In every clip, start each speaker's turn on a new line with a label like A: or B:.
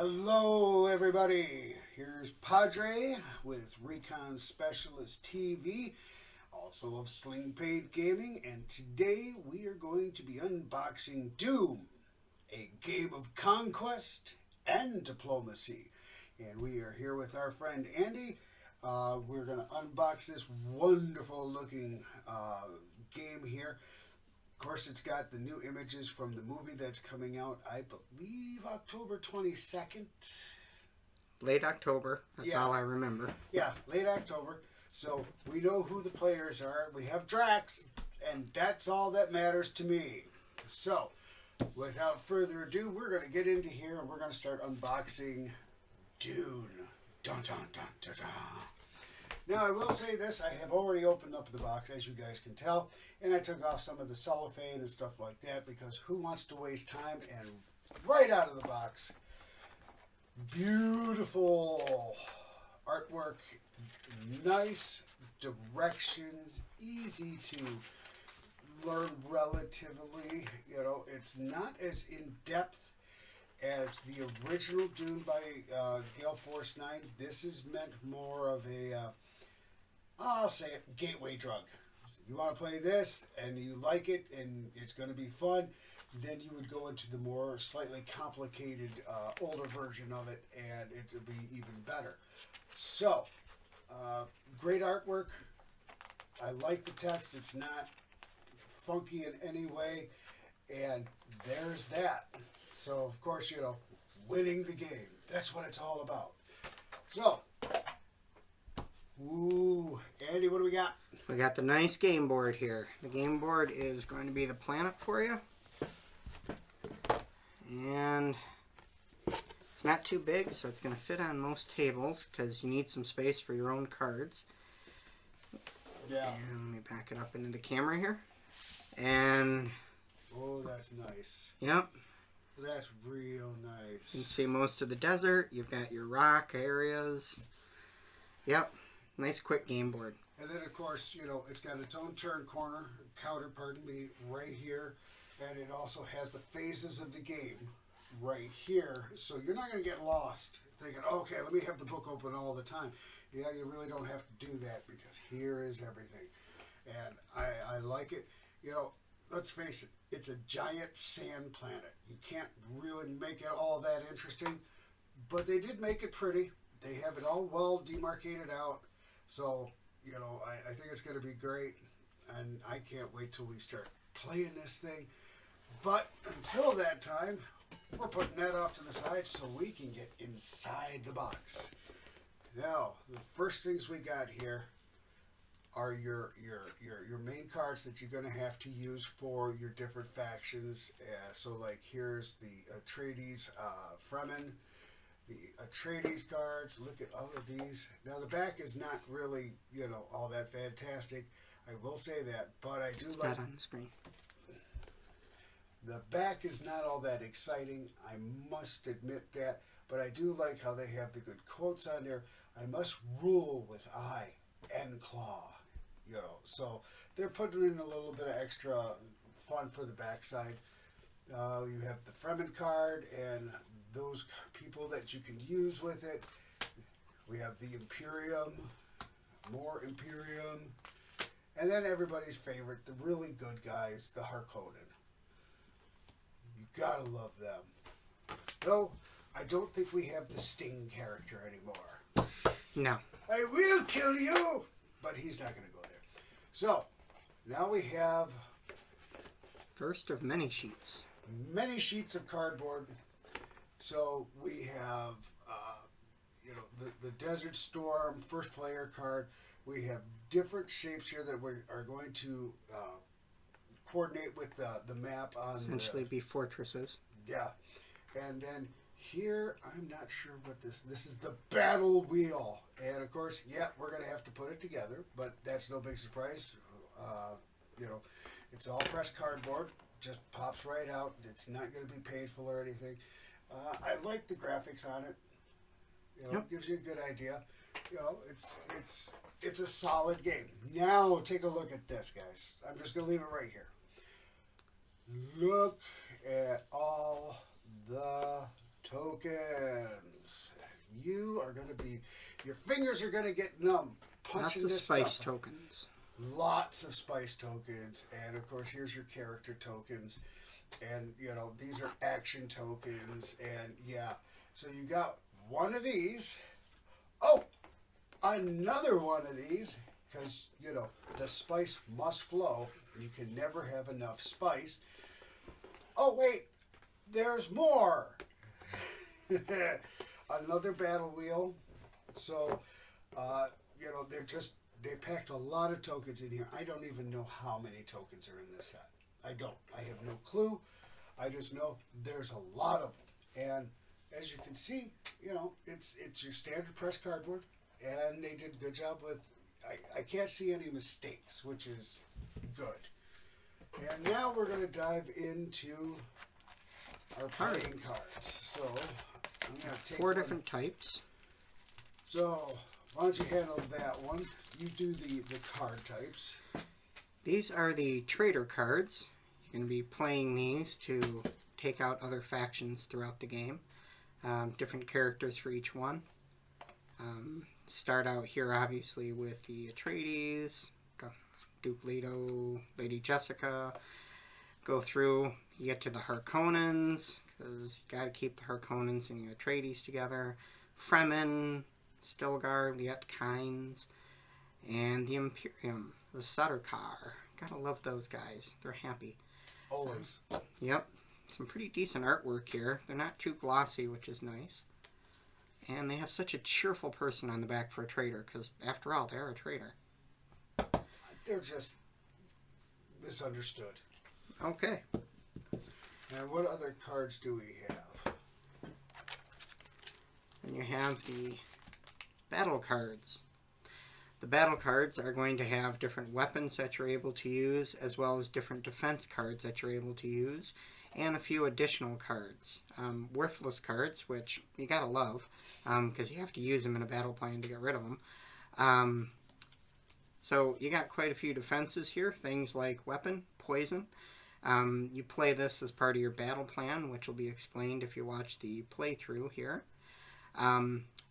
A: Hello, everybody. Here's Padre with Recon Specialist TV, also of Sling Paid Gaming, and today we are going to be unboxing Dune, a game of conquest and diplomacy. And we are here with our friend Andy. We're going to unbox this wonderful looking game here. Of course, it's got the new images from the movie that's coming out, I believe, October 22nd.
B: Late October. That's all I remember.
A: Yeah, late October. So we know who the players are. We have Drax, and that's all that matters to me. So, without further ado, we're going to get into here, and we're going to start unboxing Dune. Dun, dun, dun, dun, dun. Now, I will say this. I have already opened up the box, as you guys can tell, and I took off some of the cellophane and stuff like that because who wants to waste time? And right out of the box, beautiful artwork, nice directions, easy to learn relatively. You know, it's not as in-depth as the original Dune by Gale Force 9. This is meant more of a I'll say it, gateway drug. You want to play this and you like it and it's going to be fun, then you would go into the more slightly complicated older version of it and it would be even better. So, great artwork. I like the text. It's not funky in any way. And there's that. So, of course, you know, winning the game. That's what it's all about. So, ooh, Andy, what do we got?
B: We got the nice game board here. The game board is going to be the planet for you. And it's not too big, so it's going to fit on most tables because you need some space for your own cards.
A: Yeah.
B: And let me back it up into the camera here. And
A: oh, that's nice.
B: Yep.
A: That's real nice.
B: You can see most of the desert. You've got your rock areas. Yep. Nice quick game board.
A: And then, of course, you know, it's got its own counter, pardon me, right here. And it also has the phases of the game right here. So you're not going to get lost thinking, okay, let me have the book open all the time. Yeah, you really don't have to do that because here is everything. And I like it. You know, let's face it, it's a giant sand planet. You can't really make it all that interesting. But they did make it pretty. They have it all well demarcated out. So, you know, I think it's going to be great, and I can't wait till we start playing this thing. But until that time, we're putting that off to the side so we can get inside the box. Now, the first things we got here are your main cards that you're going to have to use for your different factions. So, like, here's the Atreides Fremen. The Atreides cards, look at all of these. Now the back is not really, you know, all that fantastic. I will say that, but I do
B: it's
A: like.
B: Not on the screen.
A: The back is not all that exciting. I must admit that, but I do like how they have the good quotes on there. I must rule with eye and claw, you know. So they're putting in a little bit of extra fun for the backside. You have the Fremen card and those people that you can use with it. We have the Imperium, more Imperium, and then everybody's favorite, the really good guys, the Harkonnen. You gotta love them. Though, I don't think we have the Sting character anymore.
B: No.
A: I will kill you! But he's not gonna go there. So, now we have
B: first of many sheets.
A: Many sheets of cardboard. So we have, you know, the Desert Storm first player card. We have different shapes here that we are going to coordinate with the map on.
B: Essentially be fortresses.
A: Yeah. And then here, I'm not sure what this is the battle wheel. And of course, yeah, we're going to have to put it together, but that's no big surprise. You know, it's all pressed cardboard. Just pops right out. It's not going to be painful or anything. I like the graphics on it. You know, It gives you a good idea. You know, it's a solid game. Now take a look at this, guys. I'm just going to leave it right here. Look at all the tokens. You are going to be, your fingers are going to get numb punching
B: Lots of
A: this
B: spice
A: stuff.
B: tokens.
A: Lots of spice tokens. And of course, here's your character tokens. And, you know, these are action tokens. And yeah, so you got one of these. Oh, another one of these. Because, you know, the spice must flow. You can never have enough spice. Oh, wait, there's more. Another battle wheel. So, you know, they packed a lot of tokens in here. I don't even know how many tokens are in this set. I don't. I have no clue. I just know there's a lot of them. And as you can see, you know, it's your standard pressed cardboard. And they did a good job with, I can't see any mistakes, which is good. And now we're going to dive into our playing cards. So I'm going to take
B: 4 different types.
A: So why don't you handle that one? You do the card types.
B: These are the trader cards. You're going to be playing these to take out other factions throughout the game. Different characters for each one. Start out here obviously with the Atreides, Duke Leto, Lady Jessica. Go through, you get to the Harkonnens, because you got to keep the Harkonnens and the Atreides together. Fremen, Stilgar, Liet Kynes, and the Imperium, the Sardaukar. Gotta love those guys. They're happy.
A: Always.
B: Yep. Some pretty decent artwork here. They're not too glossy, which is nice. And they have such a cheerful person on the back for a trader, because after all, they're a trader.
A: They're just misunderstood.
B: Okay.
A: And what other cards do we have?
B: Then you have the battle cards. The battle cards are going to have different weapons that you're able to use, as well as different defense cards that you're able to use, and a few additional cards. Worthless cards, which you gotta love, because you have to use them in a battle plan to get rid of them. So you got quite a few defenses here, things like weapon, poison. You play this as part of your battle plan, which will be explained if you watch the playthrough here.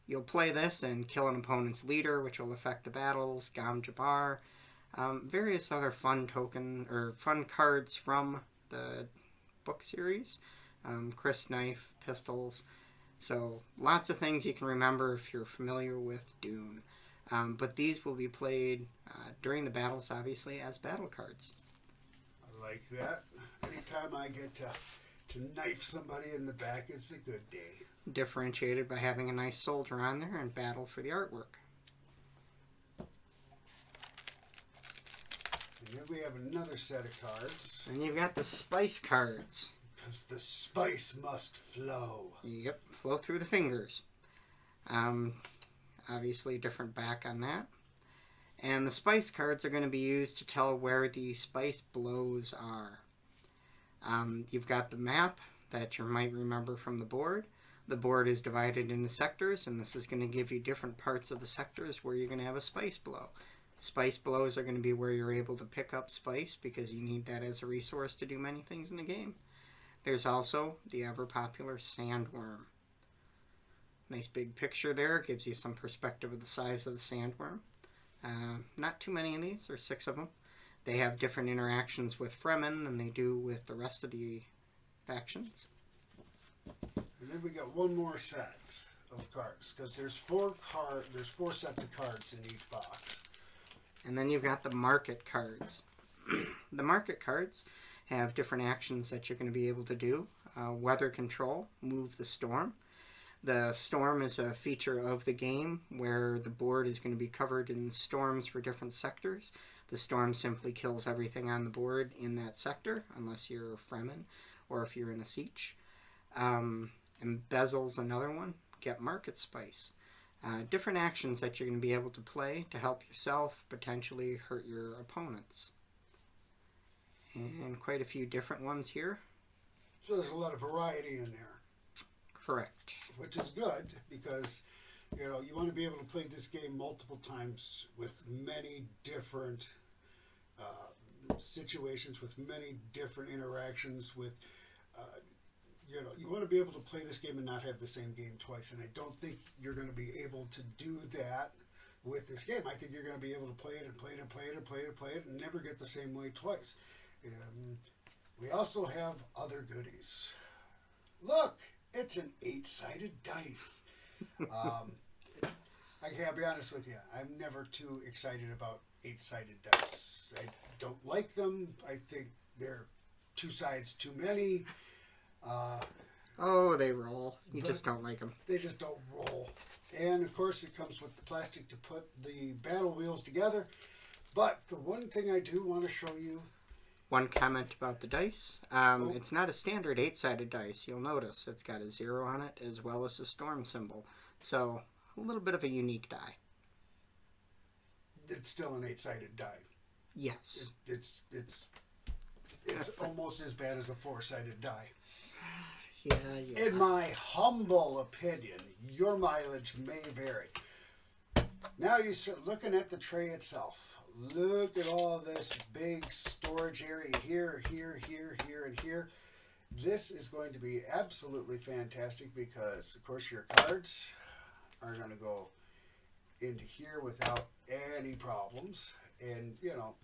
B: You'll play this and kill an opponent's leader, which will affect the battles, Gam Jabbar, various other fun cards from the book series, Chris Knife, pistols. So lots of things you can remember if you're familiar with Dune. But these will be played during the battles, obviously, as battle cards.
A: I like that. Anytime I get to knife somebody in the back, it's a good day.
B: Differentiated by having a nice soldier on there and battle for the artwork.
A: And then we have another set of cards.
B: And you've got the spice cards.
A: Because the spice must flow.
B: Yep, flow through the fingers. Obviously different back on that. And the spice cards are going to be used to tell where the spice blows are. You've got the map that you might remember from the board. The board is divided into sectors, and this is going to give you different parts of the sectors where you're going to have a spice blow. Spice blows are going to be where you're able to pick up spice because you need that as a resource to do many things in the game. There's also the ever-popular sandworm. Nice big picture there. Gives you some perspective of the size of the sandworm. Not too many of these. There's 6 of them. They have different interactions with Fremen than they do with the rest of the factions.
A: And then we got one more set of cards because there's 4 sets of cards in each box.
B: And then you've got the market cards. The market cards have different actions that you're going to be able to do. Weather control, move the storm. The storm is a feature of the game where the board is going to be covered in storms for different sectors. The storm simply kills everything on the board in that sector, unless you're a Fremen or if you're in a siege. Embezzle's another one. Get market spice. Different actions that you're going to be able to play to help yourself potentially hurt your opponents. And quite a few different ones here.
A: So there's a lot of variety in there.
B: Correct.
A: Which is good because, you know, you want to be able to play this game multiple times with many different situations, with many different interactions, with You know, you want to be able to play this game and not have the same game twice, and I don't think you're going to be able to do that with this game. I think you're going to be able to play it and play it and play it and play it and play it and never get the same way twice. We also have other goodies. Look, it's an 8-sided dice. I can't be honest with you. I'm never too excited about 8-sided dice. I don't like them. I think they're 2 sides too many.
B: They roll. You just don't like them.
A: They just don't roll. And of course it comes with the plastic to put the battle wheels together. But the one thing I do want to show you.
B: One comment about the dice. It's not a standard 8-sided dice. You'll notice it's got a 0 on it as well as a storm symbol. So a little bit of a unique die.
A: It's still an 8-sided die.
B: Yes.
A: It's almost as bad as a 4-sided die.
B: Yeah.
A: In my humble opinion, your mileage may vary. Now you start looking at the tray itself. Look at all this big storage area here, here, here, here, and here. This is going to be absolutely fantastic because, of course, your cards are going to go into here without any problems. And, you know,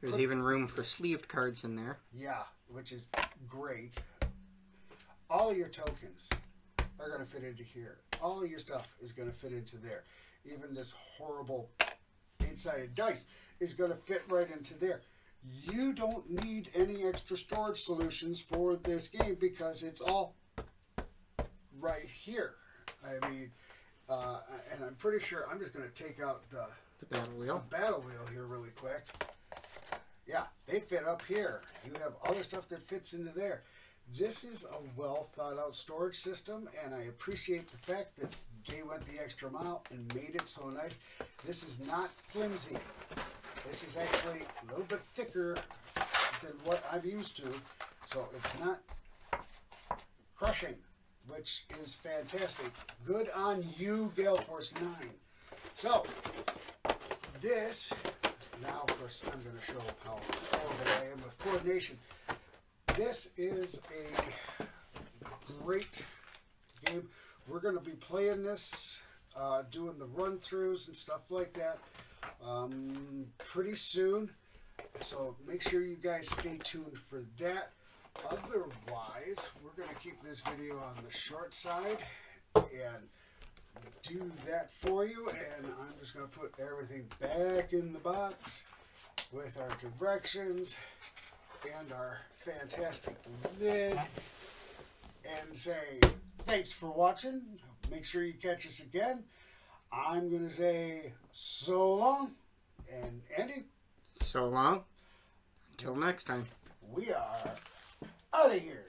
B: there's even room for sleeved cards in there.
A: Yeah, which is great. All of your tokens are going to fit into here. All of your stuff is going to fit into there. Even this horrible 8-sided dice is going to fit right into there. You don't need any extra storage solutions for this game because it's all right here. I mean, and I'm pretty sure I'm just going to take out the
B: battle wheel.
A: Here really quick. Yeah, they fit up here. You have other stuff that fits into there. This is a well thought out storage system, and I appreciate the fact that they went the extra mile and made it so nice. This is not flimsy. This is actually a little bit thicker than what I'm used to, so it's not crushing, which is fantastic. Good on you, Gale Force 9. So, this, now of course I'm going to show how horrible I am with coordination. This is a great game. We're going to be playing this, doing the run-throughs and stuff like that pretty soon. So make sure you guys stay tuned for that. Otherwise, we're going to keep this video on the short side and do that for you. And I'm just going to put everything back in the box with our directions and our fantastic lid and say thanks for watching. Make sure you catch us again. I'm going to say so long, and Andy,
B: so long. Until next time.
A: We are out of here.